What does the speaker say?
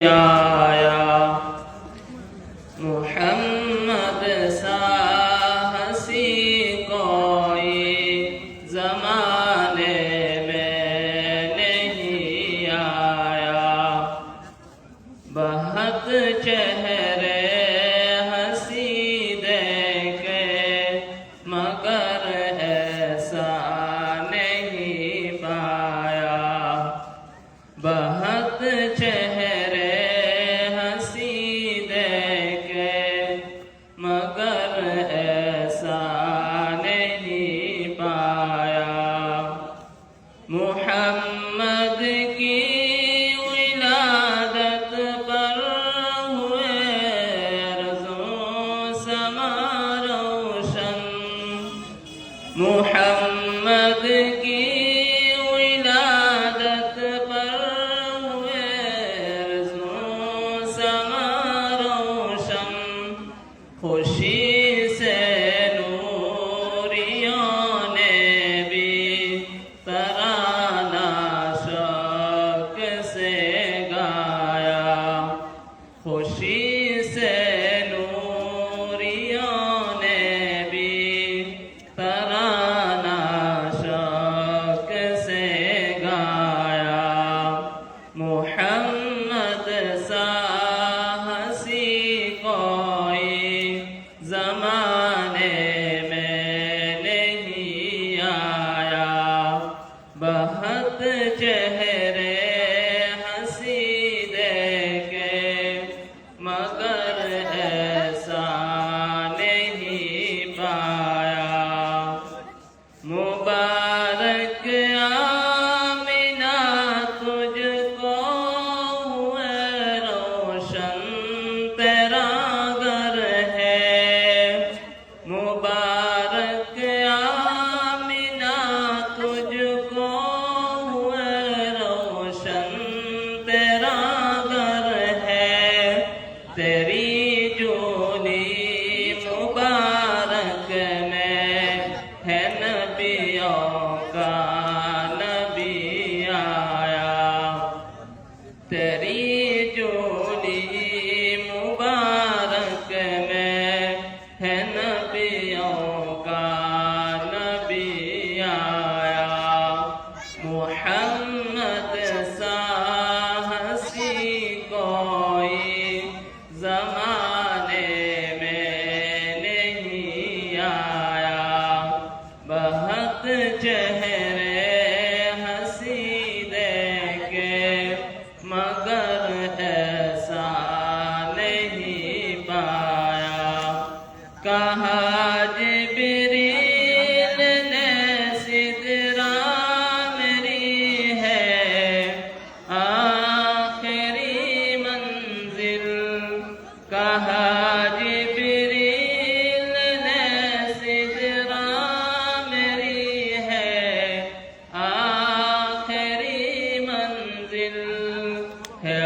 آیا محمد سا ہنسی کوئی زمانے میں نہیں آیا، بہت چہرے ہنسی دیکھے مگر ایسا نہیں پایا، بہت چہرے ہنسی دیکھے مگر ایسا نہیں پایا، محمد کی ولادت پر ہوئے ارض سما روشن، محمد کی ولادت پر ہوئے ارض سما روشن، خوشی سے نوریوں نے بھی ترانہ شوق سے گایا، خوشی سے نوریوں نے بھی ترانہ شوق سے گایا، محمد سا ہنسی کوئی زمانے میں نہیں آیا، بہت چہرے ہنسی دیکھے مگر ایسا نہیں پایا، مبارک آمنہ تجھ کو ہوئے روشن تیرا گھر ہے، مبارک آمنہ تجھ کو ہوئے روشن تیرا گھر ہے، تیری جولی مبارک میں ہے نبیوں کا نبی آیا، تیری جولی مبارک میں ہے نبیوں کا نبی آیا، محمد سا ہنسی کوئی زمانے میں نہیں آیا، بہت چہرے ہنسی دیکھے مگر ایسا نہیں پایا، کہا جبریل نے سدرہ میری ہے آخری منزل، کہا جبریل نے سدرہ میری ہے آخری منزل، ہے